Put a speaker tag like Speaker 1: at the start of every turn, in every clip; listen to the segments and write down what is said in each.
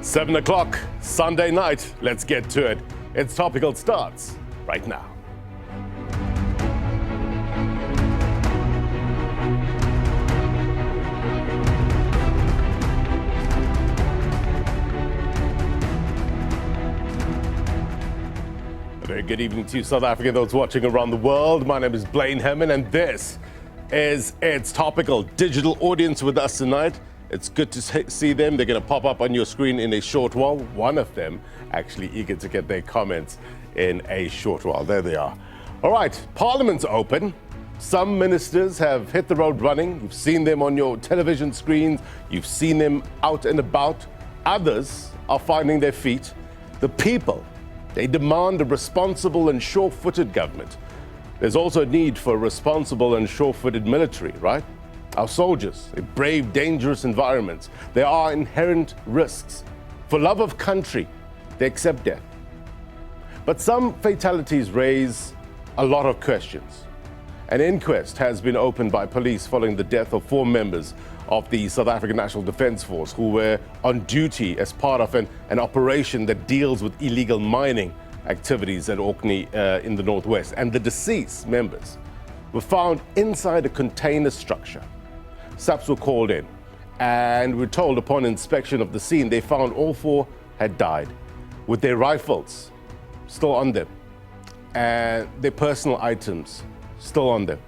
Speaker 1: 7 o'clock, Sunday night. Let's get to it. It's Topical starts right now. A very good evening to you, South Africa, those watching around the world. My name is Blaine Herman, and this is It's Topical. Digital audience with us tonight. It's good to see them. They're going to pop up on your screen in a short while. One of them actually eager to get their comments in a short while. There they are. All right, Parliament's open. Some ministers have hit the road running. You've seen them on your television screens. You've seen them out and about. Others are finding their feet. The people, they demand a responsible and sure-footed government. There's also a need for a responsible and sure-footed military, right? Our soldiers, they brave dangerous environments. There are inherent risks. For love of country, they accept death. But some fatalities raise a lot of questions. An inquest has been opened by police following the death of 4 members of the South African National Defence Force who were on duty as part of an operation that deals with illegal mining activities at Orkney in the northwest. And the deceased members were found inside a container structure. SAPS were called in, and we're told upon inspection of the scene, they found all 4 had died with their rifles still on them and their personal items still on them.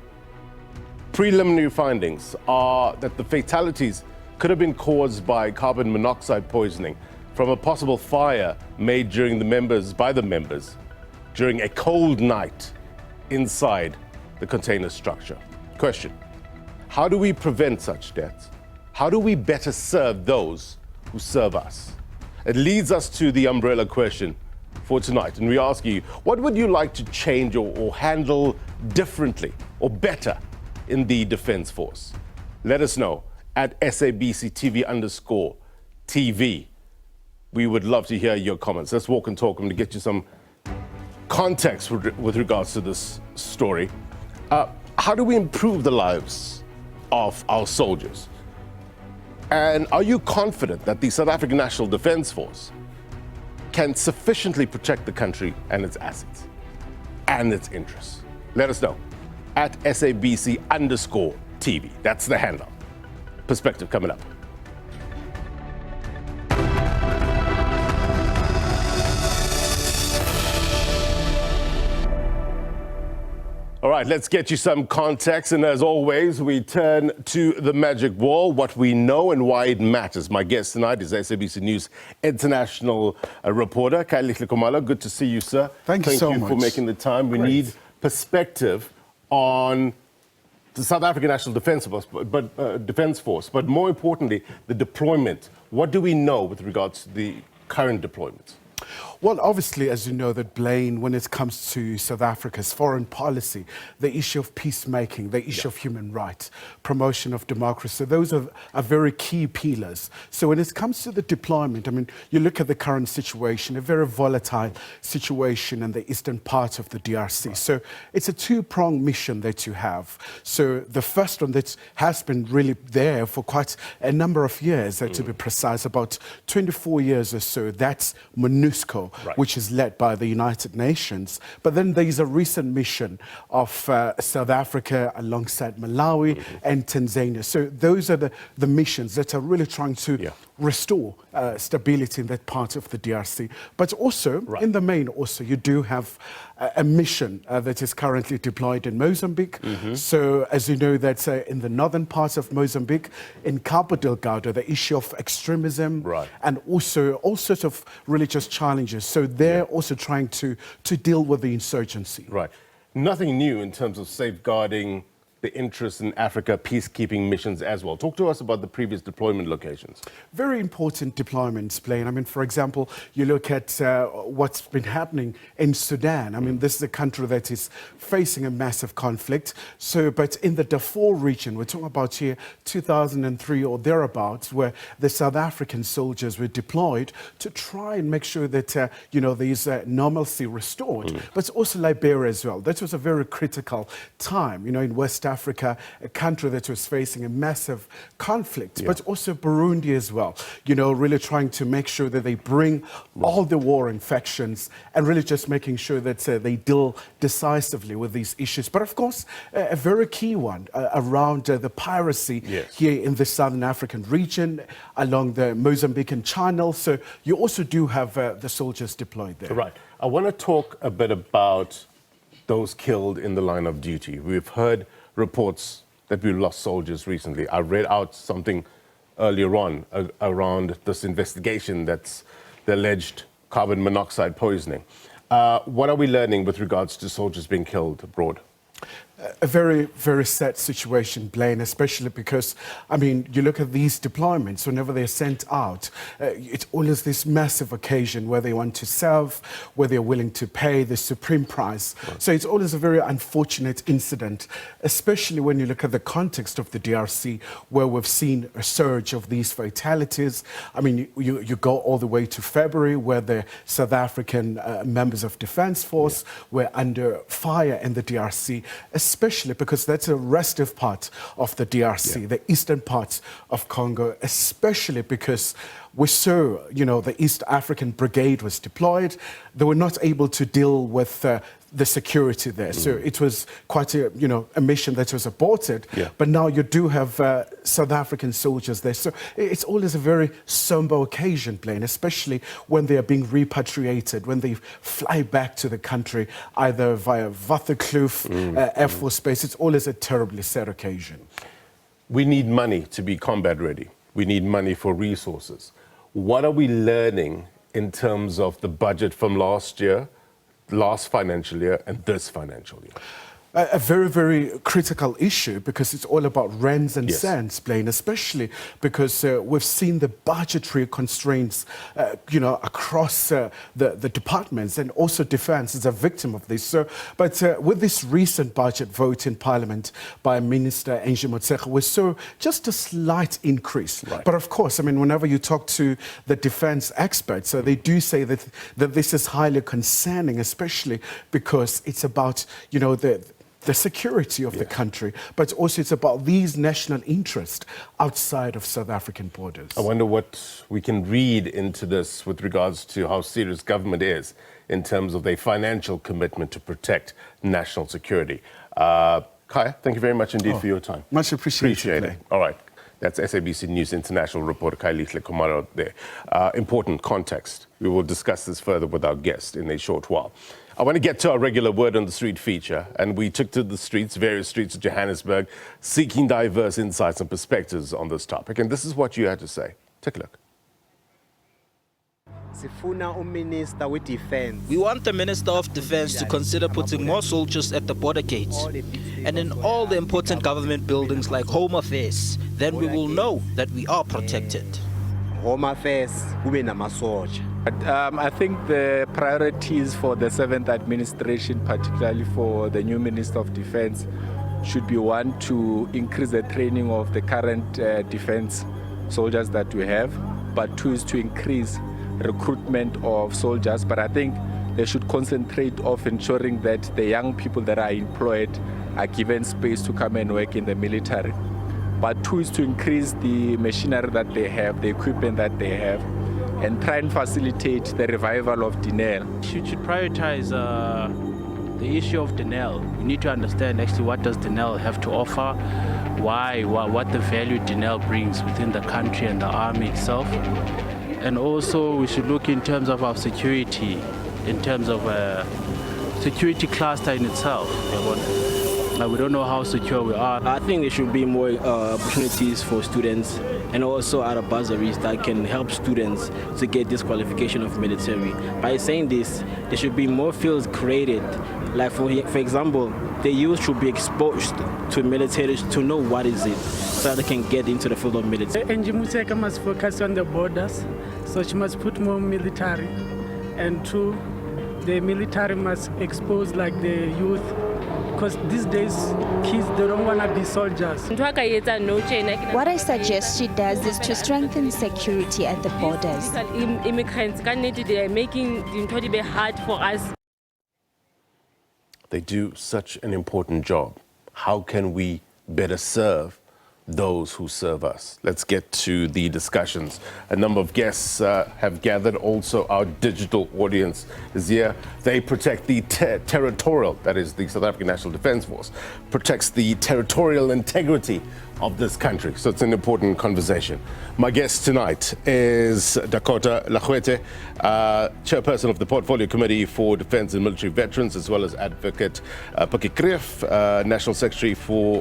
Speaker 1: Preliminary findings are that the fatalities could have been caused by carbon monoxide poisoning from a possible fire made by the members during a cold night inside the container structure. Question: how do we prevent such deaths? How do we better serve those who serve us? It leads us to the umbrella question for tonight, and we ask you, what would you like to change or handle differently or better in the Defence Force? Let us know at SABC TV_TV. We would love to hear your comments. Let's walk and talk. I'm going to get you some context with regards to this story. How do we improve the lives of our soldiers? And are you confident that the South African National Defence Force can sufficiently protect the country and its assets and its interests? Let us know at SABC_TV. That's the handle. Perspective coming up. All right, let's get you some context. And as always, we turn to the magic wall, what we know and why it matters. My guest tonight is SABC News international reporter, Kailihle Khumalo. Good to see you, sir.
Speaker 2: Thank you so much.
Speaker 1: Thank you for making the time. We need perspective on the South African National Defence Force, but more importantly, the deployment. What do we know with regards to the current deployments?
Speaker 2: Well, obviously, as you know, that Blaine, when it comes to South Africa's foreign policy, the issue of peacemaking, the issue of human rights, promotion of democracy, those are very key pillars. So when it comes to the deployment, I mean, you look at the current situation, a very volatile situation in the eastern part of the DRC. Right. So it's a two-pronged mission that you have. So the first one that has been really there for quite a number of years, to be precise, about 24 years or so, that's MONUSCO. Right. Which is led by the United Nations. But then there is a recent mission of South Africa alongside Malawi and Tanzania. So those are the missions that are really trying to restore stability in that part of the DRC. But also, in the main, also you do have a mission that is currently deployed in Mozambique. So as you know, that's in the northern parts of Mozambique, in Cabo Delgado, the issue of extremism and also all sorts of religious challenges. So they're also trying to deal with the insurgency.
Speaker 1: Right. Nothing new in terms of safeguarding the interest in Africa peacekeeping missions as well. Talk to us about the previous deployment locations.
Speaker 2: Very important deployments, Blaine. I mean, for example, you look at what's been happening in Sudan. I mean, this is a country that is facing a massive conflict. So, but in the Darfur region, we're talking about here 2003 or thereabouts, where the South African soldiers were deployed to try and make sure that, you know, there's normalcy restored. But also Liberia as well. That was a very critical time, you know, in West Africa. Africa, a country that was facing a massive conflict, but also Burundi as well, you know, really trying to make sure that they bring all the warring factions and really just making sure that they deal decisively with these issues. But of course, a very key one around the piracy here in the Southern African region, along the Mozambican Channel. So you also do have the soldiers deployed there.
Speaker 1: Right. I want to talk a bit about those killed in the line of duty. We've heard reports that we lost soldiers recently. I read out something earlier on around this investigation that's the alleged carbon monoxide poisoning. What are we learning with regards to soldiers being killed abroad?
Speaker 2: A very, very sad situation, Blaine, especially because, I mean, you look at these deployments, whenever they're sent out, it's always this massive occasion where they want to serve, where they're willing to pay the supreme price. Right. So it's always a very unfortunate incident, especially when you look at the context of the DRC, where we've seen a surge of these fatalities. I mean, you go all the way to February, where the South African members of Defence Force were under fire in the DRC, especially because that's a restive part of the DRC, the eastern parts of Congo, especially because we saw, you know, the East African Brigade was deployed. They were not able to deal with the security there. So it was quite a, you know, a mission that was aborted. But now you do have South African soldiers there. So it's always a very somber occasion, Blaine, especially when they are being repatriated, when they fly back to the country, either via Waterkloof, Air Force Base. It's always a terribly sad occasion.
Speaker 1: We need money to be combat ready. We need money for resources. What are we learning in terms of the budget from last year, last financial year, and this financial year?
Speaker 2: A very, very critical issue, because it's all about rands and cents, Blaine, especially because we've seen the budgetary constraints, you know, across the departments, and also Defence is a victim of this. So, but with this recent budget vote in Parliament by Minister Angie Motshekga, we saw just a slight increase. But of course, I mean, whenever you talk to the defence experts, they do say that this is highly concerning, especially because it's about, you know, the security of the country, but also it's about these national interests outside of South African borders.
Speaker 1: I wonder what we can read into this with regards to how serious government is in terms of their financial commitment to protect national security. Kaya, thank you very much indeed for your time.
Speaker 2: Much appreciated.
Speaker 1: All right. That's SABC News International reporter Kailihle Komaro there. Important context. We will discuss this further with our guest in a short while. I want to get to our regular Word on the Street feature, and we took to the streets, various streets of Johannesburg, seeking diverse insights and perspectives on this topic. And this is what you had to say. Take a look.
Speaker 3: We want the Minister of Defence to consider putting more soldiers at the border gates and in all the important government buildings like Home Affairs. Then we will know that we are protected.
Speaker 4: Home Affairs,
Speaker 5: I think the priorities for the 7th administration, particularly for the new Minister of Defence, should be one, to increase the training of the current defence soldiers that we have, but two is to increase recruitment of soldiers. But I think they should concentrate on ensuring that the young people that are employed are given space to come and work in the military. But two is to increase the machinery that they have, the equipment that they have, and try and facilitate the revival of Denel.
Speaker 6: You should prioritize the issue of Denel. We need to understand actually what does Denel have to offer, what the value Denel brings within the country and the army itself. And also we should look in terms of our security, in terms of security cluster in itself. We don't know how secure we are.
Speaker 7: I think there should be more opportunities for students and also other bursaries that can help students to get this qualification of military. By saying this, there should be more fields created. Like for example, the youth should be exposed to military to know what is it, so that they can get into the field of military.
Speaker 8: Angie Motshekga must focus on the borders, so she must put more military. And two, the military must expose like the youth, because these days kids, they don't want to be soldiers.
Speaker 9: What I suggest she does is to strengthen security at the borders.
Speaker 10: Immigrants, they are making it hard for us.
Speaker 1: They do such an important job. How can we better serve those who serve us? Let's get to the discussions. A number of guests have gathered. Also, our digital audience is here. They protect the territorial, that is the South African National Defence Force, protects the territorial integrity of this country. So it's an important conversation. My guest tonight is Dakota Legoete, Chairperson of the Portfolio Committee for Defence and Military Veterans, as well as Advocate Pikkie Greeff, National Secretary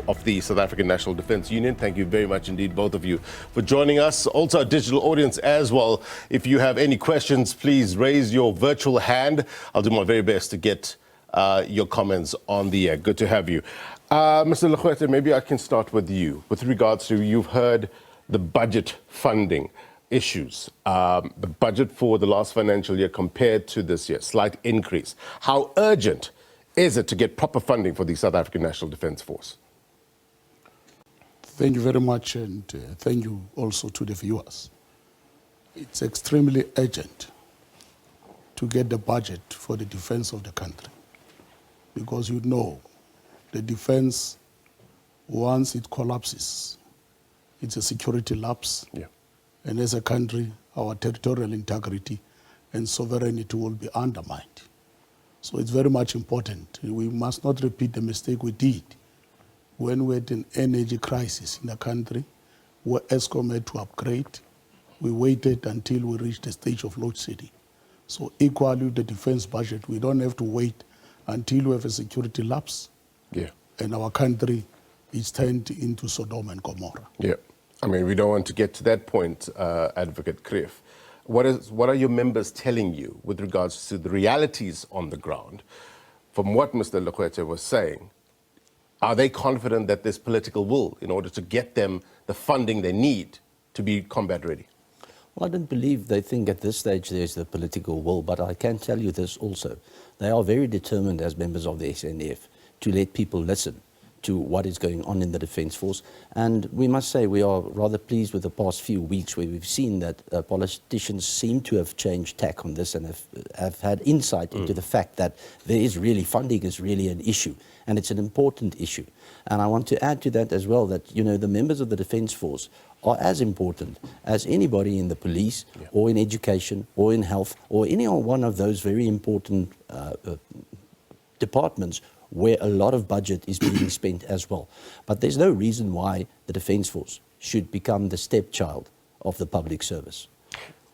Speaker 1: of the South African National Defence Union. Thank you very much indeed, both of you, for joining us. Also, our digital audience as well. If you have any questions, please raise your virtual hand. I'll do my very best to get your comments on the air. Good to have you. Mr. Legoete, maybe I can start with you. With regards to, you've heard the budget funding issues, the budget for the last financial year compared to this year, slight increase. How urgent is it to get proper funding for the South African National Defence Force?
Speaker 4: Thank you very much, and thank you also to the viewers. It's extremely urgent to get the budget for the defense of the country, because you know the defense, once it collapses, it's a security lapse.
Speaker 1: Yeah.
Speaker 4: And as a country, our territorial integrity and sovereignty will be undermined. So it's very much important. We must not repeat the mistake we did when we had an energy crisis in the country, where ESCOM had to upgrade. We waited until we reached the stage of load shedding. So equally with the defense budget, we don't have to wait until we have a security lapse.
Speaker 1: Yeah.
Speaker 4: And our country is turned into Sodom and Gomorrah.
Speaker 1: Yeah. I mean, we don't want to get to that point, Advocate Greeff. What are your members telling you with regards to the realities on the ground? From what Mr. Legoete was saying, are they confident that there's political will in order to get them the funding they need to be combat ready?
Speaker 11: Well, I don't believe they think at this stage there's the political will, but I can tell you this also. They are very determined as members of the SANDF to let people listen to what is going on in the Defence Force. And we must say we are rather pleased with the past few weeks where we've seen that politicians seem to have changed tack on this and have had insight into the fact that there is really, funding is really an issue, and it's an important issue. And I want to add to that as well that, you know, the members of the Defence Force are as important as anybody in the police or in education or in health or any one of those very important departments where a lot of budget is being spent as well. But there's no reason why the Defence Force should become the stepchild of the public service.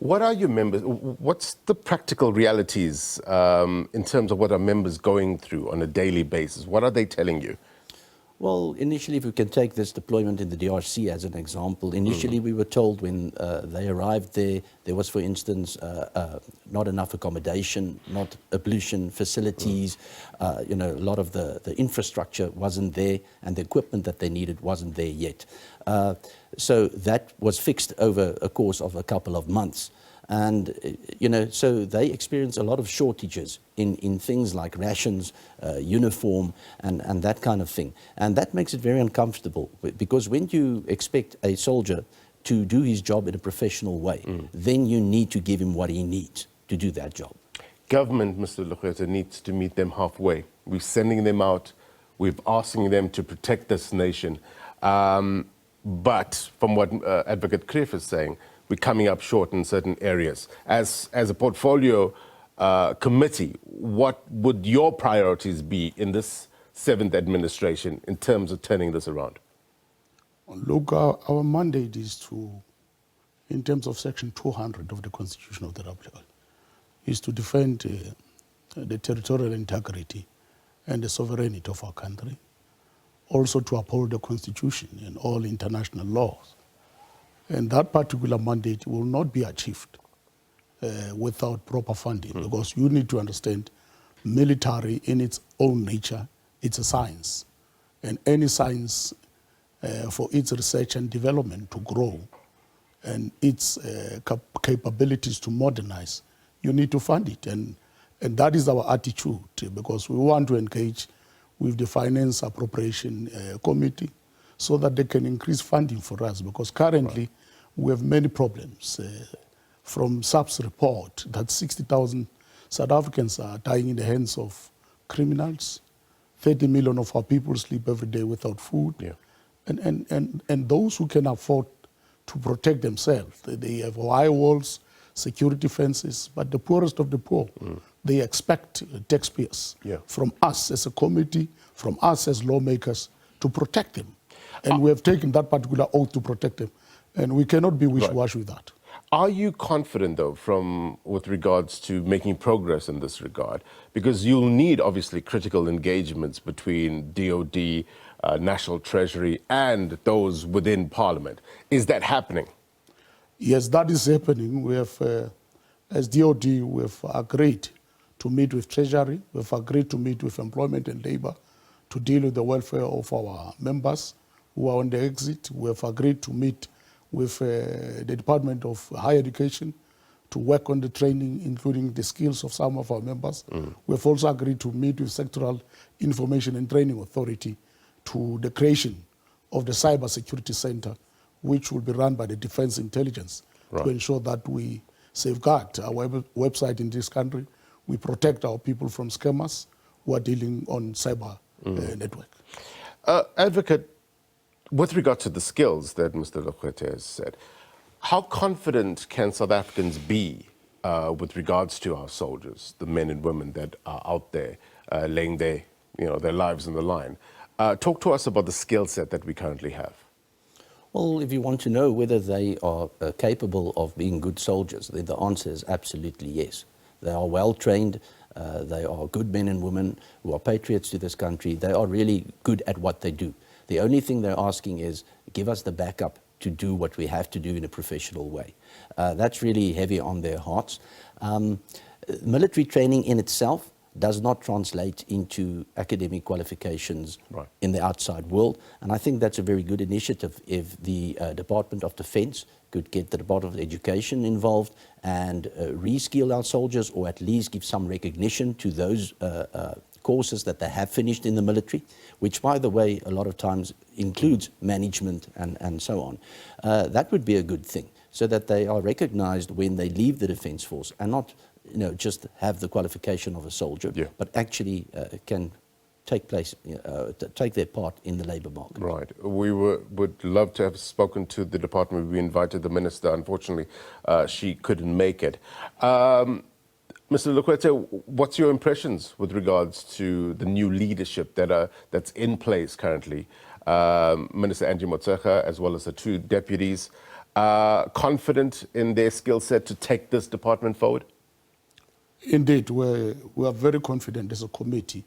Speaker 1: What are your members, what's the practical realities in terms of what are members going through on a daily basis? What are they telling you?
Speaker 11: Well, initially, if we can take this deployment in the DRC as an example, initially we were told when they arrived there was, for instance, not enough accommodation, not ablution facilities, you know, a lot of the infrastructure wasn't there and the equipment that they needed wasn't there yet. So that was fixed over a course of a couple of months. And, you know, so they experience a lot of shortages in things like rations, uniform, and that kind of thing. And that makes it very uncomfortable, because when you expect a soldier to do his job in a professional way, then you need to give him what he needs to do that job. Government,
Speaker 1: Mr. Legoete, needs to meet them halfway. We're sending them out. We're asking them to protect this nation. But from what Advocate Greeff is saying, we're coming up short in certain areas. As a portfolio committee, what would your priorities be in this 7th administration in terms of turning this around?
Speaker 4: Look, our mandate is to, in terms of Section 200 of the Constitution of the Republic, is to defend the territorial integrity and the sovereignty of our country, also to uphold the Constitution and all international laws. And that particular mandate will not be achieved without proper funding, because you need to understand military in its own nature, it's a science. And any science for its research and development to grow and its capabilities to modernize, you need to fund it. And that is our attitude, because we want to engage with the Finance Appropriation Committee so that they can increase funding for us, because currently we have many problems. From SABC's report that 60,000 South Africans are dying in the hands of criminals. 30 million of our people sleep every day without food. And those who can afford to protect themselves, they have high walls, security fences, but the poorest of the poor, they expect taxpayers from us as a committee, from us as lawmakers, to protect them. And we have taken that particular oath to protect them. And we cannot be wish-wash with that.
Speaker 1: Are you confident, though, with regards to making progress in this regard? Because you'll need, obviously, critical engagements between DOD, National Treasury, and those within Parliament. Is that happening?
Speaker 4: Yes, that is happening. We have, as DOD, we have agreed to meet with Treasury. We have agreed to meet with Employment and Labour to deal with the welfare of our members who are on the exit. We have agreed to meet with the Department of Higher Education to work on the training, including the skills of some of our members. We have also agreed to meet with Sectoral Information and Training Authority to the creation of the Cyber Security Center, which will be run by the Defense Intelligence to ensure that we safeguard our website in this country, we protect our people from scammers who are dealing on cyber network.
Speaker 1: Advocate, with regard to the skills that Mr. Legoete has said, how confident can South Africans be with regards to our soldiers, the men and women that are out there laying their lives on the line? Talk to us about the skill set that we currently have.
Speaker 11: Well, if you want to know whether they are capable of being good soldiers, then the answer is absolutely yes. They are well trained, they are good men and women who are patriots to this country. They are really good at what they do. The only thing they're asking is, give us the backup to do what we have to do in a professional way. That's really heavy on their hearts. Military training in itself does not translate into academic qualifications in the outside world. And I think that's a very good initiative if the Department of Defense could get the Department of Education involved and reskill our soldiers, or at least give some recognition to those courses that they have finished in the military, which, by the way, a lot of times includes management and so on. That would be a good thing, so that they are recognized when they leave the Defence Force, and not just have the qualification of a soldier, but actually can take their part in the labour market.
Speaker 1: Right. We would love to have spoken to the department. We invited the minister. Unfortunately, she couldn't make it. Mr. Legoete, what's your impressions with regards to the new leadership that's in place currently? Minister Angie Motshekga, as well as the two deputies, confident in their skill set to take this department forward?
Speaker 4: Indeed, we are very confident as a committee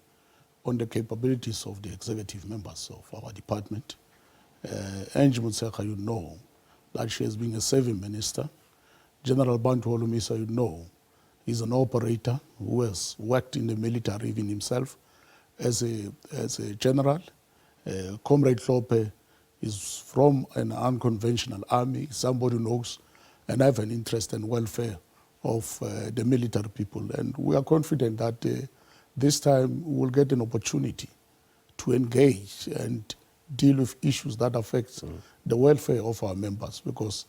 Speaker 4: on the capabilities of the executive members of our department. Angie Motshekga, you know that she has been a serving minister. General Bantu Holomisa, you know, he's an operator who has worked in the military even himself as a general. Comrade Lope is from an unconventional army, somebody who knows and have an interest in welfare of the military people. And we are confident that this time we'll get an opportunity to engage and deal with issues that affect the welfare of our members, because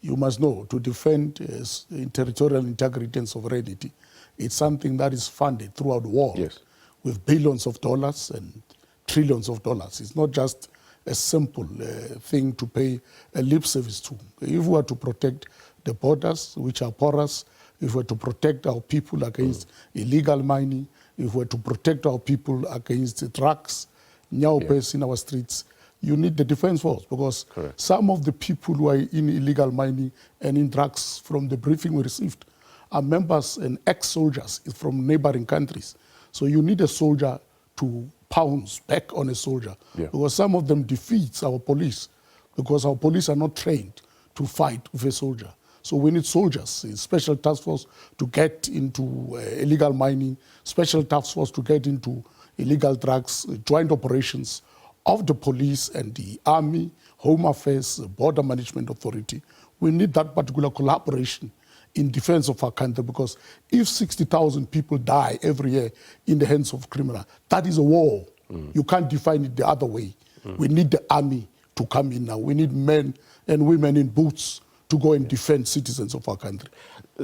Speaker 4: you must know, to defend territorial integrity and sovereignty, it's something that is funded throughout the world with billions of dollars and trillions of dollars. It's not just a simple thing to pay a lip service to. If we are to protect the borders, which are porous, if we're to protect our people against illegal mining, if we're to protect our people against drugs, nyaopes in our streets, you need the defense force, because some of the people who are in illegal mining and in drugs, from the briefing we received, are members and ex-soldiers from neighboring countries. So you need a soldier to pounce back on a soldier, because some of them defeats our police, because our police are not trained to fight with a soldier. So we need soldiers, a special task force to get into illegal mining, special task force to get into illegal drugs, joint operations of the police and the army, home affairs, border management authority. We need that particular collaboration in defense of our country, because if 60,000 people die every year in the hands of criminals, that is a war. You can't define it the other way. We need the army to come in now. We need men and women in boots to go and defend citizens of our country.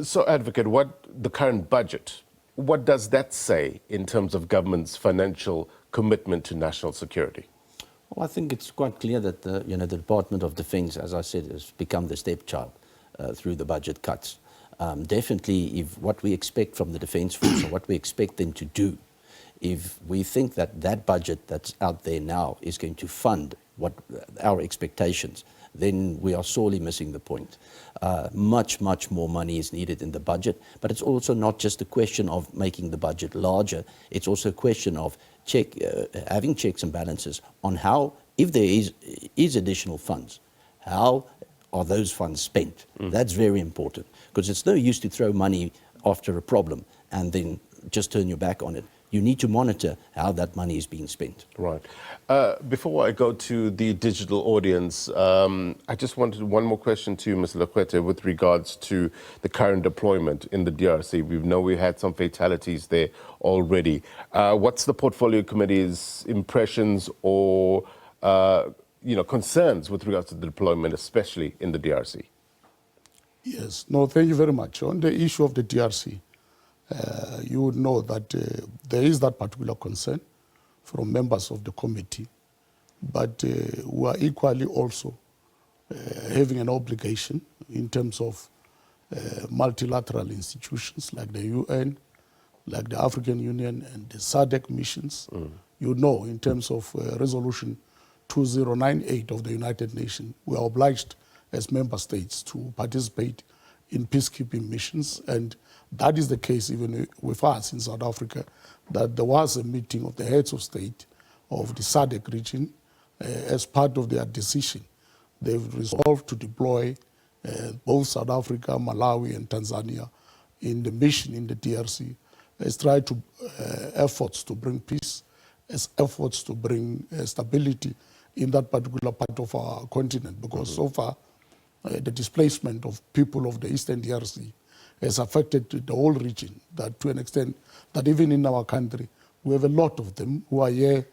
Speaker 1: So, Advocate, what the current budget, what does that say in terms of government's financial commitment to national security?
Speaker 11: Well, I think it's quite clear that the Department of Defence, as I said, has become the stepchild through the budget cuts. Definitely, if what we expect from the Defence Force or what we expect them to do, if we think that that budget that's out there now is going to fund what our expectations, then we are sorely missing the point. Much more money is needed in the budget, but it's also not just a question of making the budget larger. It's also a question of having checks and balances on how, if there is additional funds, how are those funds spent? That's very important, because it's no use to throw money after a problem and then just turn your back on it. You need to monitor how that money is being spent.
Speaker 1: Right. Before I go to the digital audience, I just wanted one more question to you, Mr. Legoete, with regards to the current deployment in the DRC. We know we had some fatalities there already. What's the Portfolio Committee's impressions or concerns with regards to the deployment, especially in the DRC?
Speaker 4: Yes. No, thank you very much. On the issue of the DRC, you would know that there is that particular concern from members of the committee, but we are equally also having an obligation in terms of multilateral institutions like the UN, like the African Union and the SADC missions. You know, in terms of Resolution 2098 of the United Nations, we are obliged as member states to participate in peacekeeping missions, and that is the case even with us in South Africa, that there was a meeting of the heads of state of the SADC region. As part of their decision, they've resolved to deploy both South Africa, Malawi and Tanzania in the mission in the DRC as try to efforts to bring peace, as efforts to bring stability in that particular part of our continent, because so far the displacement of people of the Eastern DRC has affected the whole region, that to an extent that even in our country, we have a lot of them who are here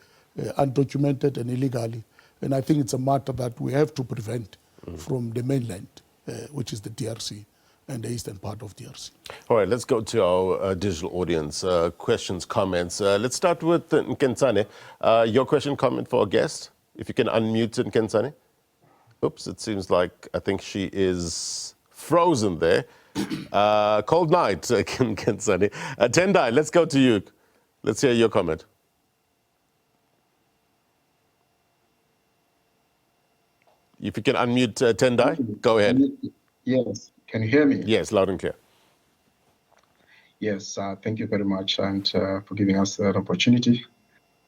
Speaker 4: undocumented and illegally. And I think it's a matter that we have to prevent from the mainland, which is the DRC and the eastern part of DRC.
Speaker 1: All right, let's go to our digital audience. Questions, comments. Let's start with Nkensane. Your question, comment for our guest, if you can unmute Nkensane. Oops, it seems like I think she is frozen there. Cold night, Nkensane. Tendai, let's go to you. Let's hear your comment. If you can unmute Tendai, go ahead.
Speaker 12: Yes, can you hear me?
Speaker 1: Yes, loud and clear.
Speaker 12: Yes, thank you very much, and for giving us that opportunity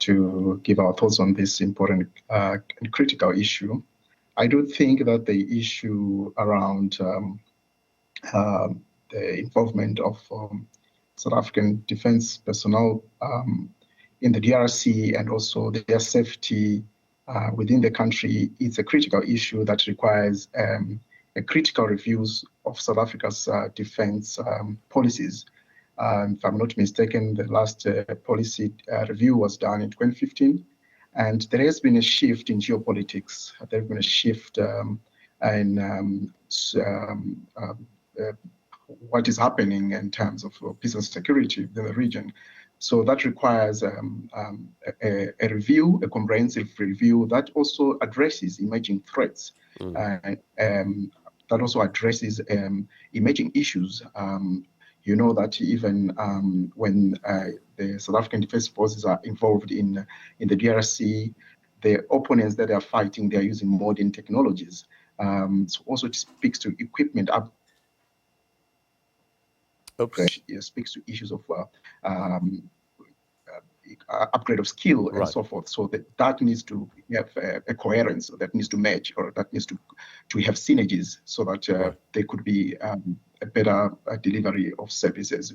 Speaker 12: to give our thoughts on this important and critical issue. I do think that the issue around the involvement of South African defense personnel in the DRC and also their safety within the country is a critical issue that requires a critical reviews of South Africa's defense policies. If I'm not mistaken, the last policy review was done in 2015, and there has been a shift in geopolitics. There has been a shift in what is happening in terms of peace and security within the region. So that requires a review, a comprehensive review that also addresses emerging threats, that also addresses emerging issues. You know that even when the South African Defence Forces are involved in the DRC, the opponents that they are fighting, they are using modern technologies. So also it speaks to equipment it speaks to issues of upgrade of skill and so forth. So that needs to have a coherence, that needs to match, or that needs to have synergies, so that there could be a better delivery of services.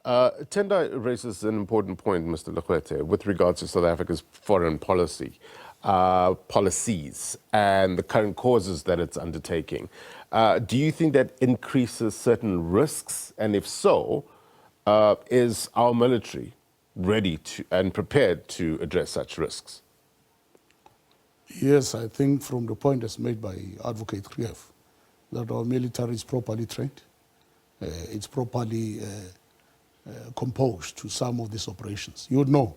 Speaker 1: Tendai raises an important point, Mr. Legoete, with regards to South Africa's foreign policy, policies, and the current causes that it's undertaking. Do you think that increases certain risks? And if so, is our military ready to and prepared to address such risks?
Speaker 4: Yes, I think from the point that's made by Advocate Greeff, that our military is properly trained, it's properly composed to some of these operations. You would know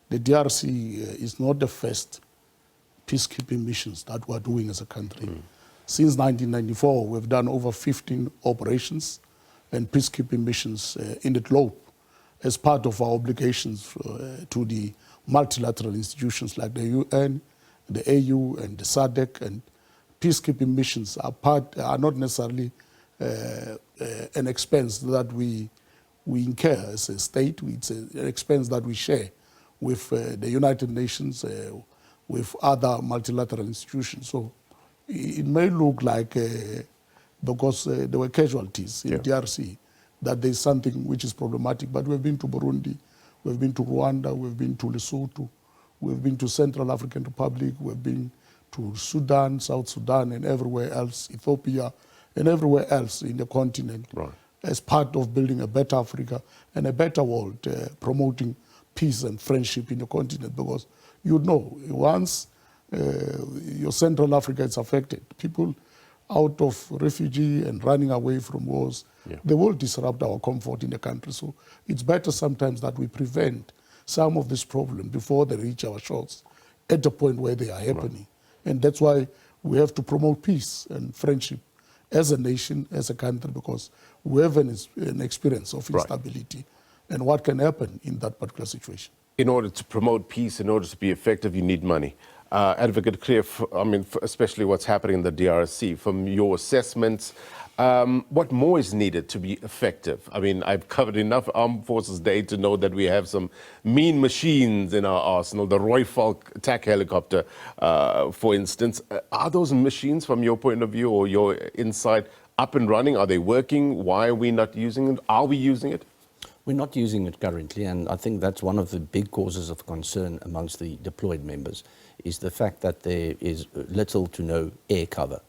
Speaker 4: the DRC is not the first peacekeeping missions that we're doing as a country. Since 1994, we've done over 15 operations and peacekeeping missions in the globe as part of our obligations to the multilateral institutions like the UN, the AU, and the SADC. And peacekeeping missions are not necessarily an expense that we incur as a state. It's an expense that we share with the United Nations, with other multilateral institutions. So it may look like, because there were casualties in DRC, that there's something which is problematic. But we've been to Burundi, we've been to Rwanda, we've been to Lesotho, we've been to Central African Republic, we've been to Sudan, South Sudan, and everywhere else, Ethiopia, and everywhere else in the continent, as part of building a better Africa and a better world, promoting peace and friendship in the continent. Because you know, once your Central Africa is affected, people out of refugee and running away from wars, they will disrupt our comfort in the country. So it's better sometimes that we prevent some of these problems before they reach our shores at the point where they are happening. And that's why we have to promote peace and friendship as a nation, as a country, because we have an experience of instability and what can happen in that particular situation.
Speaker 1: In order to promote peace, in order to be effective, you need money. Advocate Greeff, I mean, especially what's happening in the DRC, from your assessments, what more is needed to be effective? I mean, I've covered enough Armed Forces Day to know that we have some mean machines in our arsenal, the Roy Falk attack helicopter, for instance. Are those machines, from your point of view or your insight, up and running? Are they working? Why are we not using it? Are we using it?
Speaker 11: We're not using it currently, and I think that's one of the big causes of concern amongst the deployed members, is the fact that there is little to no air cover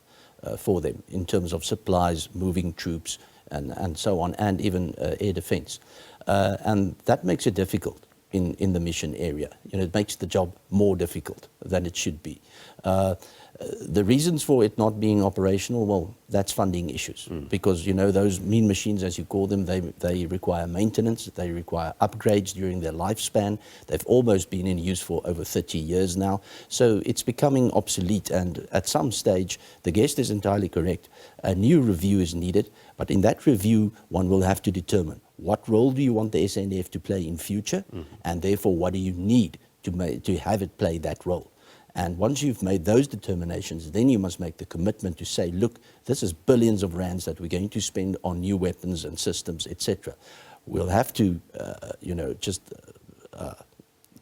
Speaker 11: for them in terms of supplies, moving troops, and so on, and even air defense. And that makes it difficult in the mission area. You know, it makes the job more difficult than it should be. The reasons for it not being operational, well, that's funding issues. Because, you know, those mean machines, as you call them, they require maintenance, they require upgrades during their lifespan. They've almost been in use for over 30 years now. So it's becoming obsolete, and at some stage, the guest is entirely correct. A new review is needed, but in that review, one will have to determine what role do you want the SANDF to play in future, and therefore what do you need to have it play that role. And once you've made those determinations, then you must make the commitment to say, look, this is billions of rands that we're going to spend on new weapons and systems, etc. We'll have to, you know, just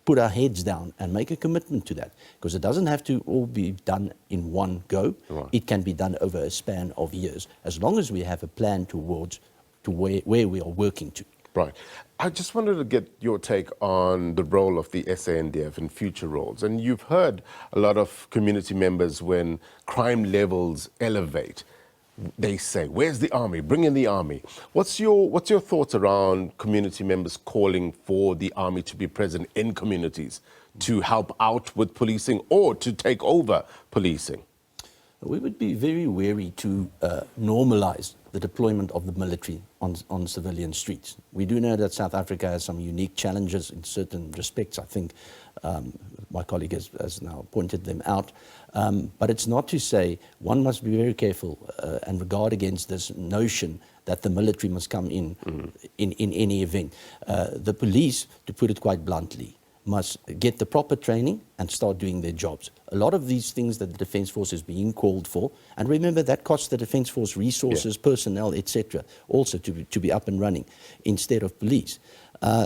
Speaker 11: put our heads down and make a commitment to that, because it doesn't have to all be done in one go. It can be done over a span of years, as long as we have a plan towards where we are working to.
Speaker 1: Right. I just wanted to get your take on the role of the SANDF and future roles. And you've heard a lot of community members, when crime levels elevate, they say, where's the army? Bring in the army. What's your thoughts around community members calling for the army to be present in communities to help out with policing or to take over policing?
Speaker 11: We would be very wary to normalize the deployment of the military on civilian streets. We do know that South Africa has some unique challenges in certain respects. I think my colleague has now pointed them out. But it's not to say one must be very careful and guard against this notion that the military must come in any event. The police, to put it quite bluntly, must get the proper training and start doing their jobs. A lot of these things that the Defence Force is being called for, and remember that costs the Defence Force resources, personnel, etc., also to be up and running instead of police.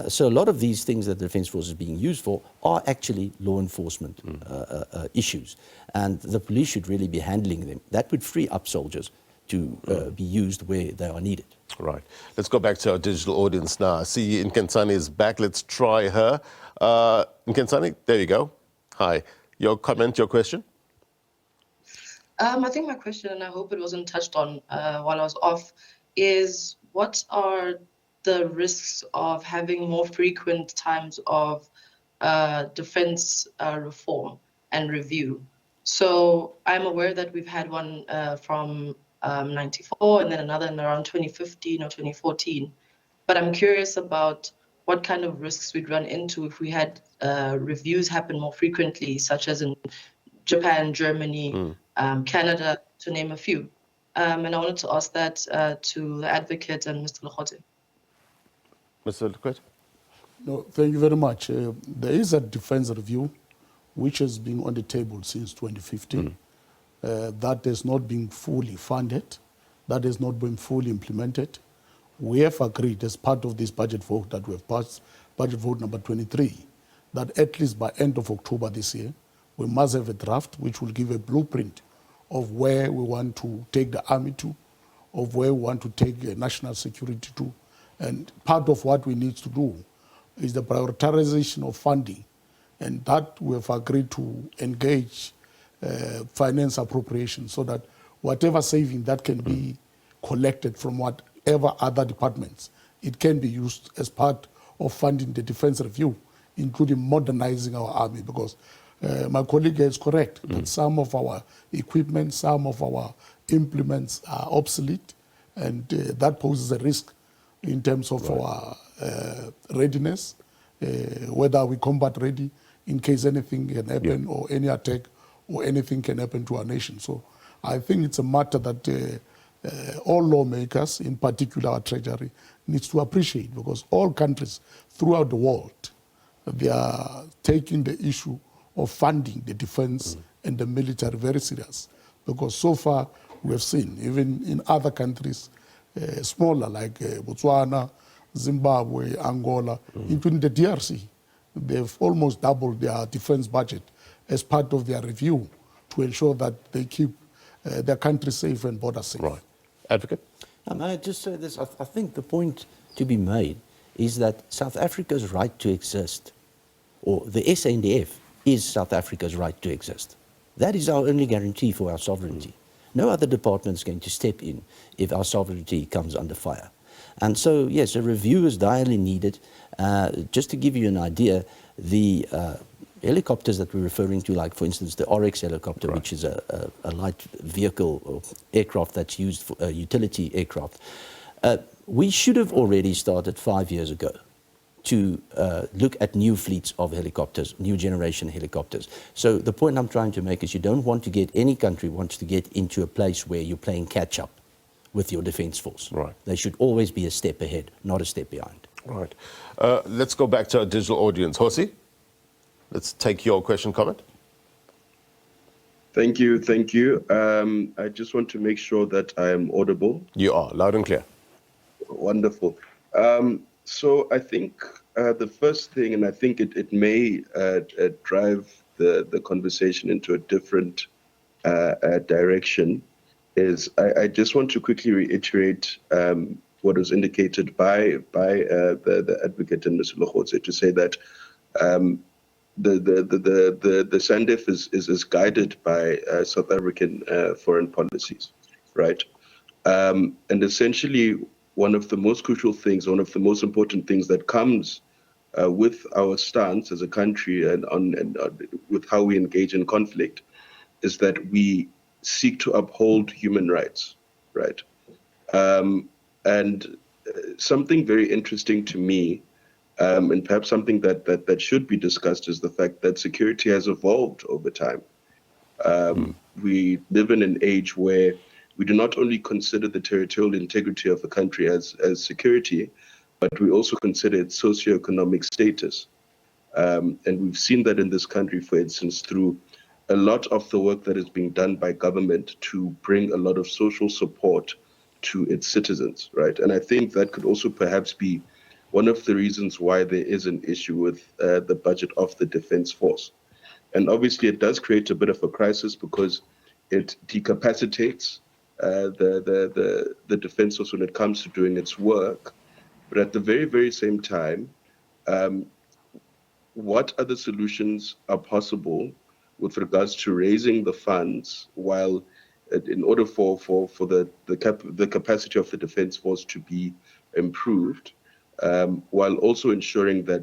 Speaker 11: So a lot of these things that the Defence Force is being used for are actually law enforcement issues, and the police should really be handling them. That would free up soldiers to be used where they are needed.
Speaker 1: Right. Let's go back to our digital audience now. I see Nkensani is back. Let's try her. Nkensani, there you go. Hi. Your comment, your question?
Speaker 13: I think my question, and I hope it wasn't touched on while I was off, is what are the risks of having more frequent times of defense reform and review? So I'm aware that we've had one from 94 and then another in around 2015 or 2014. But I'm curious about what kind of risks we'd run into if we had reviews happen more frequently, such as in Japan, Germany, Canada, to name a few. And I wanted to ask that to the advocate and Mr. Legoete.
Speaker 1: Mr. Legoete?
Speaker 4: No, thank you very much. There is a defense review which has been on the table since 2015. That has not been fully funded. That has not been fully implemented. We have agreed as part of this budget vote that we have passed, budget vote number 23, that at least by end of October this year, we must have a draft which will give a blueprint of where we want to take the army to, of where we want to take national security to. And part of what we need to do is the prioritization of funding. And that we have agreed to engage finance appropriation so that whatever saving that can be collected from whatever other departments, it can be used as part of funding the defense review, including modernizing our army, because my colleague is correct that some of our equipment, some of our implements are obsolete, and that poses a risk in terms of our readiness, whether we combat ready in case anything can happen or any attack or anything can happen to our nation. So I think it's a matter that all lawmakers, in particular our Treasury, needs to appreciate, because all countries throughout the world, they are taking the issue of funding the defense and the military very serious. Because so far we have seen, even in other countries, smaller like Botswana, Zimbabwe, Angola, including the DRC, they've almost doubled their defense budget as part of their review to ensure that they keep their country safe and borders safe.
Speaker 1: Right. Advocate?
Speaker 11: May I just say this? I think the point to be made is that South Africa's right to exist, or the SANDF, is South Africa's right to exist. That is our only guarantee for our sovereignty. No other department is going to step in if our sovereignty comes under fire. And so, yes, a review is direly needed. Just to give you an idea, the helicopters that we're referring to, like, for instance, the Oryx helicopter, which is a light vehicle or aircraft that's used for utility aircraft, we should have already started 5 years ago to look at new fleets of helicopters, new generation helicopters. So the point I'm trying to make is you don't want to get, any country wants to get into a place where you're playing catch up with your defense force.
Speaker 1: Right.
Speaker 11: They should always be a step ahead, not a step behind.
Speaker 1: Right. Let's go back to our digital audience. Hosi, let's take your question, comment.
Speaker 14: Thank you. I just want to make sure that I am audible.
Speaker 1: You are, loud and clear.
Speaker 14: Wonderful. So I think the first thing, and I think it may drive the conversation into a different direction, is I just want to quickly reiterate what was indicated by the advocate and Mr. Legoete, to say that the SANDF is guided by South African foreign policies, right? And essentially, one of the most crucial things, one of the most important things that comes with our stance as a country and with how we engage in conflict is that we seek to uphold human rights, right? And something very interesting to me, and perhaps something that should be discussed, is the fact that security has evolved over time. We live in an age where we do not only consider the territorial integrity of a country as security, but we also consider its socioeconomic status. And we've seen that in this country, for instance, through a lot of the work that is being done by government to bring a lot of social support to its citizens, right? And I think that could also perhaps be one of the reasons why there is an issue with the budget of the Defense Force. And obviously it does create a bit of a crisis because it decapacitates the Defense Force when it comes to doing its work. But at the very, very same time, what other solutions are possible with regards to raising the funds, while in order for the capacity of the Defense Force to be improved, while also ensuring that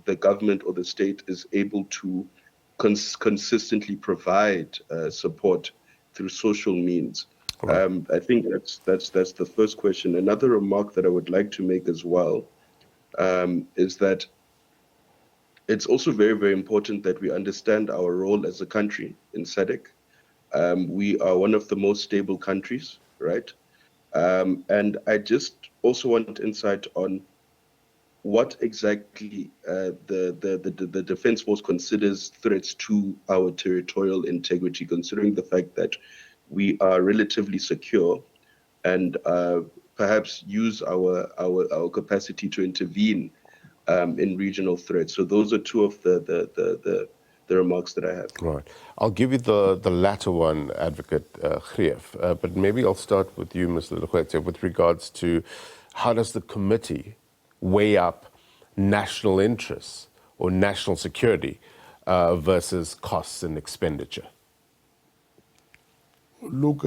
Speaker 14: the government or the state is able to consistently provide support through social means. Right. I think that's the first question. Another remark that I would like to make as well is that it's also very, very important that we understand our role as a country in SADC. We are one of the most stable countries, right? And I just also want insight on what exactly the Defence Force considers threats to our territorial integrity, considering the fact that we are relatively secure and perhaps use our capacity to intervene in regional threats. So those are two of the remarks that I have.
Speaker 1: Right. I'll give you the latter one, Advocate Greeff, but maybe I'll start with you, Mr. Legoete, with regards to how does the committee weigh up national interests or national security versus costs and expenditure?
Speaker 4: Look,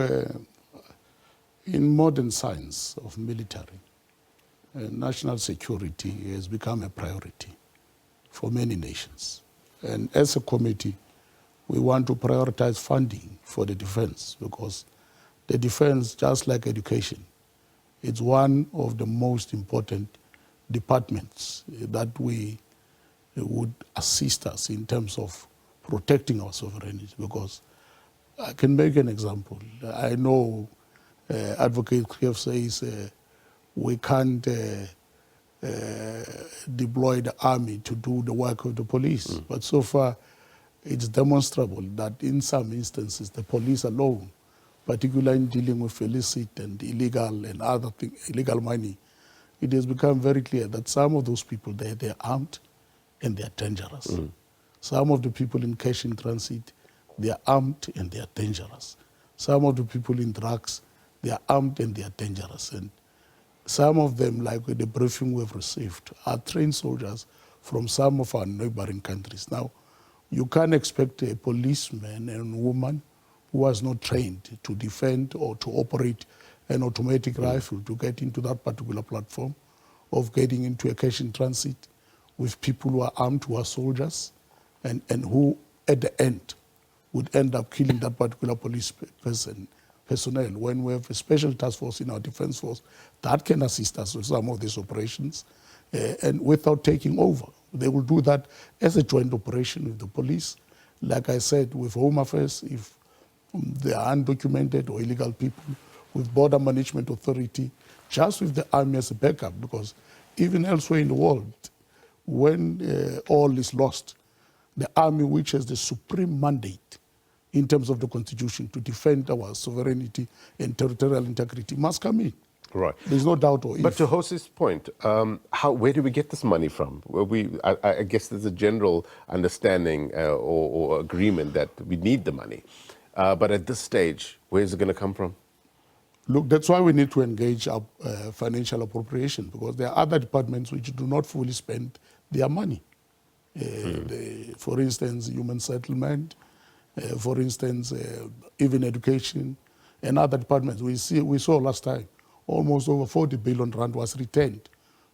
Speaker 4: in modern science of military, national security has become a priority for many nations. And as a committee, we want to prioritize funding for the defense, because the defense, just like education, it's one of the most important departments that would assist us in terms of protecting our sovereignty. Because I can make an example. I know Advocate Greeff says we can't deploy the army to do the work of the police. But so far, it's demonstrable that in some instances, the police alone, particularly in dealing with illicit and illegal and other things, illegal money, it has become very clear that some of those people, they're armed and they're dangerous. Some of the people in cash in transit, they're armed and they're dangerous. Some of the people in drugs, they're armed and they're dangerous. And some of them, like with the briefing we've received, are trained soldiers from some of our neighboring countries. Now, you can't expect a policeman and woman who was not trained to defend or to operate an automatic rifle to get into that particular platform of getting into a cash in transit with people who are armed, who are soldiers, and who, at the end, would end up killing that particular police personnel. When we have a special task force in our defense force that can assist us with some of these operations and without taking over. They will do that as a joint operation with the police. Like I said, with Home Affairs, if they are undocumented or illegal people, with Border Management Authority, just with the army as a backup, because even elsewhere in the world, when all is lost, the army, which has the supreme mandate in terms of the Constitution to defend our sovereignty and territorial integrity, must come in.
Speaker 1: Right.
Speaker 4: There's no doubt or if.
Speaker 1: But to Josi's point, where do we get this money from? I guess there's a general understanding or agreement that we need the money. But at this stage, where is it going to come from?
Speaker 4: Look, that's why we need to engage our financial appropriation, because there are other departments which do not fully spend their money. For instance, human settlement, for instance, even education and other departments. We saw last time almost over 40 billion rand was returned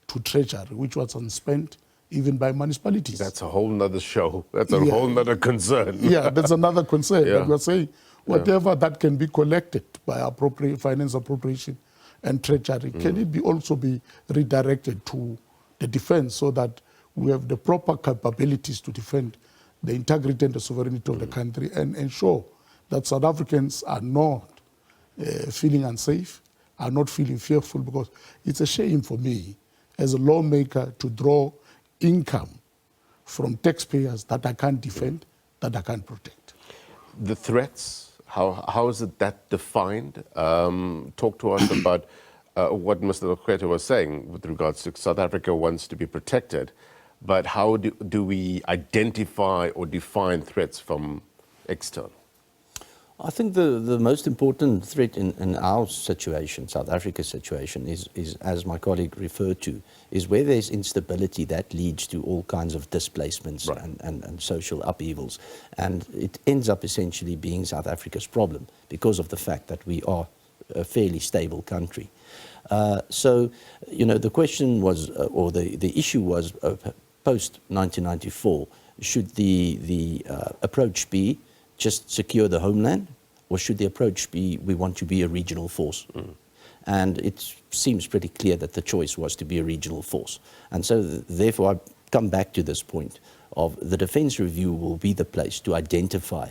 Speaker 4: to Treasury, which was unspent even by municipalities.
Speaker 1: That's a whole nother show. That's a whole nother concern.
Speaker 4: Yeah, that's another concern. That we're saying whatever that can be collected by finance appropriation and Treasury, can it also be redirected to the defense so that we have the proper capabilities to defend the integrity and the sovereignty of the country and ensure that South Africans are not feeling unsafe, are not feeling fearful, because it's a shame for me as a lawmaker to draw income from taxpayers that I can't defend, that I can't protect.
Speaker 1: The threats, how is it that defined? Talk to us about what Mr. Legoete was saying with regards to South Africa wants to be protected, but how do we identify or define threats from external?
Speaker 11: I think the most important threat in our situation, South Africa's situation, is, as my colleague referred to, is where there's instability that leads to all kinds of displacements and social upheavals. And it ends up essentially being South Africa's problem because of the fact that we are a fairly stable country. So, you know, the question was, or the issue was, post-1994, should the approach be just secure the homeland, or should the approach be we want to be a regional force? And it seems pretty clear that the choice was to be a regional force. And so therefore I come back to this point. of the Defence Review will be the place to identify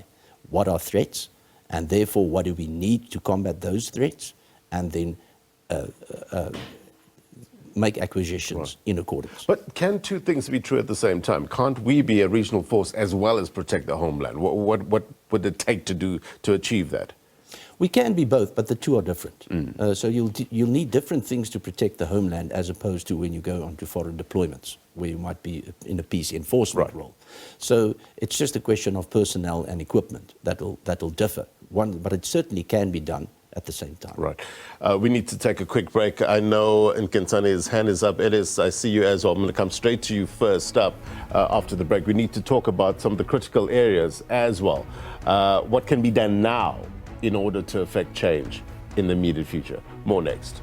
Speaker 11: what are threats, and therefore what do we need to combat those threats, and then make acquisitions in accordance.
Speaker 1: But can two things be true at the same time? Can't we be a regional force as well as protect the homeland? What would it take to achieve that?
Speaker 11: We can be both, but the two are different. So you'll need different things to protect the homeland as opposed to when you go onto foreign deployments, where you might be in a peace enforcement role. So it's just a question of personnel and equipment that'll differ. But it certainly can be done at the same time.
Speaker 1: Right. We need to take a quick break. I know Nkensani's hand is up. Ellis, I see you as well. I'm going to come straight to you first up after the break. We need to talk about some of the critical areas as well. What can be done now in order to affect change in the immediate future? More next.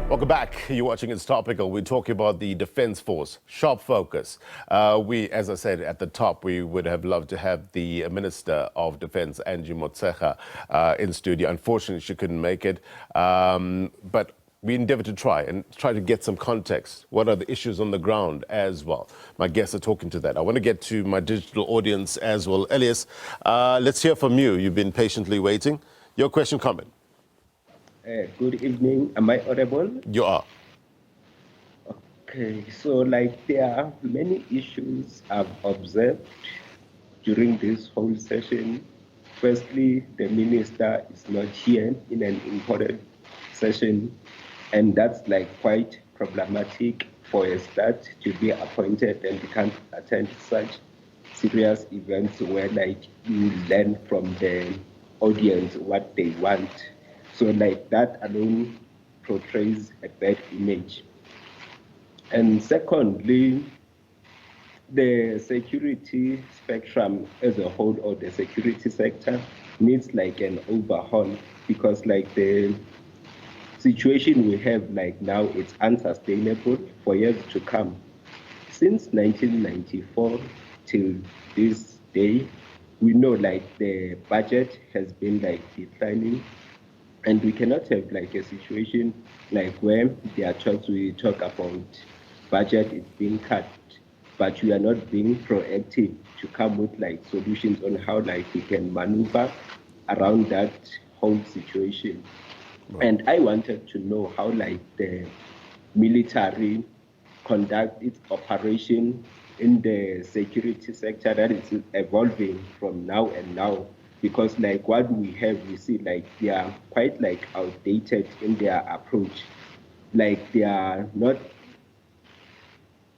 Speaker 1: Welcome back. You're watching It's Topical. We're talking about the Defence Force, sharp focus. As I said at the top, we would have loved to have the Minister of Defence, Angie Motshekga, in studio. Unfortunately, she couldn't make it. But we endeavour to try to get some context. What are the issues on the ground as well? My guests are talking to that. I want to get to my digital audience as well. Elias, let's hear from you. You've been patiently waiting. Your question, comment.
Speaker 15: Good evening. Am I audible?
Speaker 1: You are.
Speaker 15: Okay, so there are many issues I've observed during this whole session. Firstly, the minister is not here in an important session, and that's quite problematic for a start to be appointed and can't attend such serious events where you learn from the audience what they want. So that alone portrays a bad image. And secondly, the security spectrum as a whole, or the security sector, needs an overhaul, because the situation we have now, it's unsustainable for years to come. Since 1994 till this day, we know the budget has been declining. And we cannot have a situation where we talk about budget is being cut, but we are not being proactive to come with solutions on how we can maneuver around that whole situation. Right. And I wanted to know how the military conduct its operation in the security sector that is evolving from now and now. Because what we have, we see they are quite outdated in their approach. They are not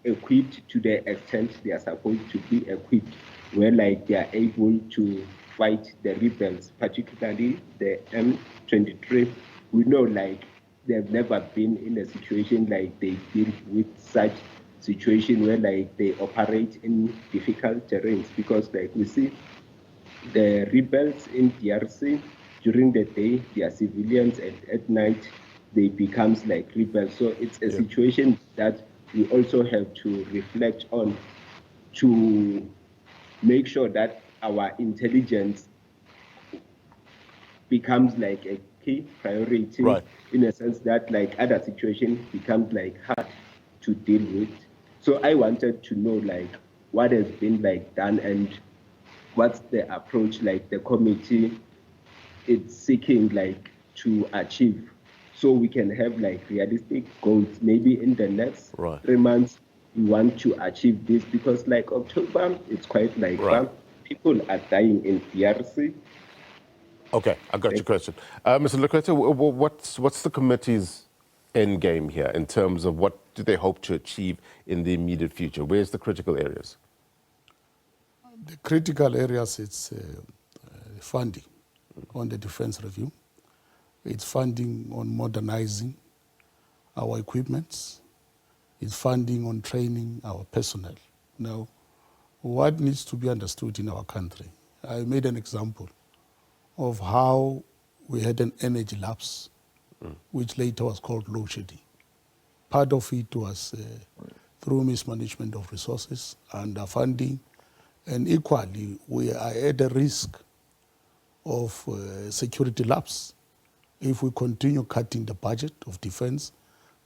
Speaker 15: equipped to the extent they are supposed to be equipped, where they are able to fight the rebels, particularly the M23. We know they've never been in a situation they deal with such situation where they operate in difficult terrains, because we see the rebels in DRC, during the day, they are civilians, and at night, they become rebels. So it's a situation that we also have to reflect on to make sure that our intelligence becomes a key priority, right, in a sense that other situations becomes hard to deal with. So I wanted to know what has been done, and what's the approach the committee is seeking to achieve, so we can have realistic goals. Maybe in the next 3 months we want to achieve this, because October it's quite fun. People are dying in DRC.
Speaker 1: Okay, I got your question. Mr. Legoete, what's the committee's end game here in terms of what do they hope to achieve in the immediate future? Where's the critical areas?
Speaker 4: The critical areas, it's funding on the defense review. It's funding on modernizing our equipments. It's funding on training our personnel. Now, what needs to be understood in our country, I made an example of how we had an energy lapse, which later was called load shedding. Part of it was through mismanagement of resources, underfunding, and equally, we are at a risk of security lapse if we continue cutting the budget of defense,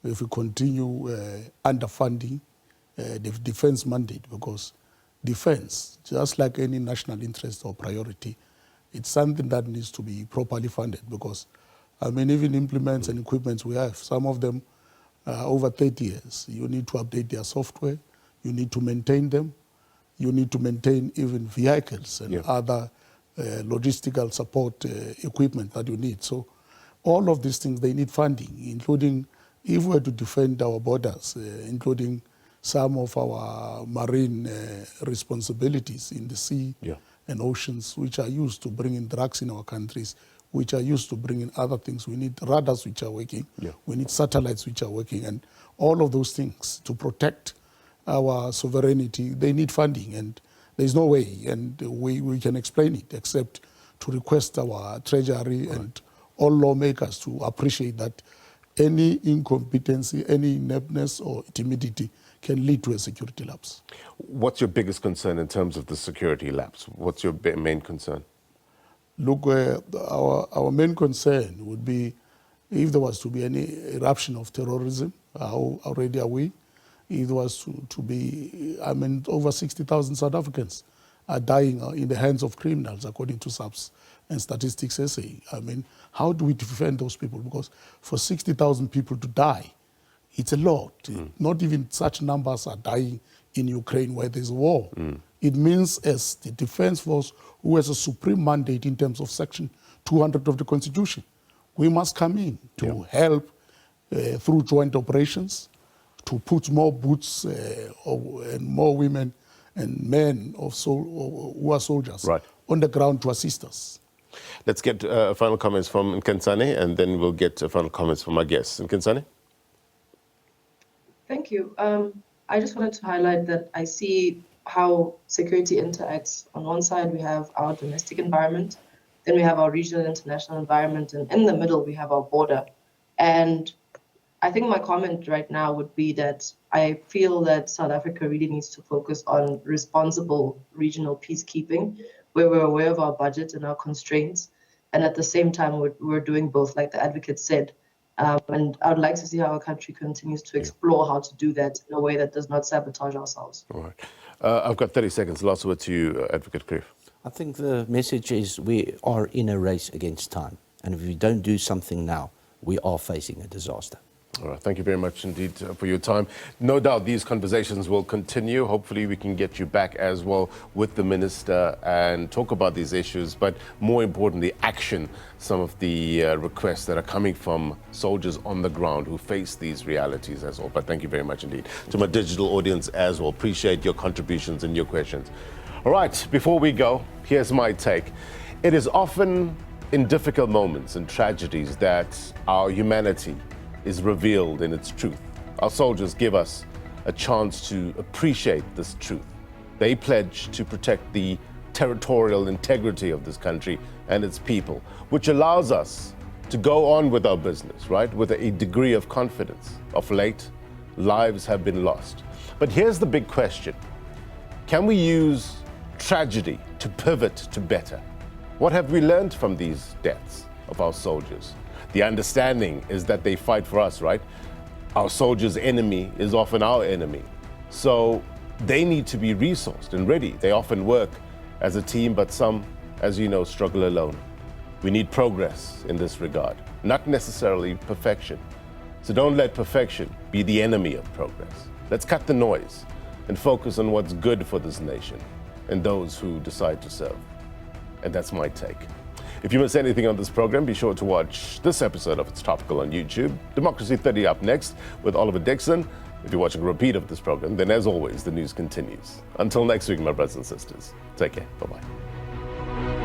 Speaker 4: if we continue underfunding the defense mandate, because defense, just like any national interest or priority, it's something that needs to be properly funded, because, I mean, even implements and equipments we have, some of them over 30 years. You need to update their software, you need to maintain them, you need to maintain even vehicles and other logistical support equipment that you need. So all of these things, they need funding, including, if we were to defend our borders, including some of our marine responsibilities in the sea and oceans, which are used to bring in drugs in our countries, which are used to bring in other things. We need radars which are working. We need satellites which are working. And all of those things to protect our sovereignty, they need funding. And there's no way, and we can explain it, except to request our treasury and all lawmakers to appreciate that any incompetency, any ineptness or timidity can lead to a security lapse.
Speaker 1: What's your biggest concern in terms of the security lapse? What's your main concern?
Speaker 4: Look, our main concern would be if there was to be any eruption of terrorism, how ready are we? If there was to be, I mean, over 60,000 South Africans are dying in the hands of criminals, according to SABC and Statistics SA. I mean, how do we defend those people? Because for 60,000 people to die, it's a lot. Not even such numbers are dying in Ukraine where there's war. It means as the defense force, who has a supreme mandate in terms of Section 200 of the Constitution, we must come in to help through joint operations, to put more boots and more women and men who are soldiers on the ground to assist us.
Speaker 1: Let's get final comments from Nkensane, and then we'll get final comments from our guests. Nkensane?
Speaker 13: Thank you. I just wanted to highlight that I see how security interacts. On one side, we have our domestic environment, then we have our regional and international environment, and in the middle, we have our border. And I think my comment right now would be that I feel that South Africa really needs to focus on responsible regional peacekeeping, where we're aware of our budget and our constraints, and at the same time, we're doing both, like the advocate said. And I would like to see how our country continues to explore how to do that in a way that does not sabotage ourselves.
Speaker 1: All right. I've got 30 seconds. Last word to you, Advocate Greeff.
Speaker 11: I think the message is we are in a race against time. And if we don't do something now, we are facing a disaster.
Speaker 1: All right. Thank you very much indeed for your time. No doubt these conversations will continue. Hopefully we can get you back as well with the minister and talk about these issues, but more importantly, action some of the requests that are coming from soldiers on the ground who face these realities as well. But thank you very much indeed. To my digital audience as well, appreciate your contributions and your questions. All right, before we go, here's my take. It is often in difficult moments and tragedies that our humanity is revealed in its truth. Our soldiers give us a chance to appreciate this truth. They pledge to protect the territorial integrity of this country and its people, which allows us to go on with our business, right, with a degree of confidence. Of late, lives have been lost. But here's the big question. Can we use tragedy to pivot to better? What have we learned from these deaths of our soldiers? The understanding is that they fight for us, right? Our soldiers' enemy is often our enemy. So they need to be resourced and ready. They often work as a team, but some, as you know, struggle alone. We need progress in this regard, not necessarily perfection. So don't let perfection be the enemy of progress. Let's cut the noise and focus on what's good for this nation and those who decide to serve. And that's my take. If you miss anything on this program, be sure to watch this episode of It's Topical on YouTube. Democracy 30 up next with Oliver Dixon. If you're watching a repeat of this program, then as always, the news continues. Until next week, my brothers and sisters, take care. Bye-bye.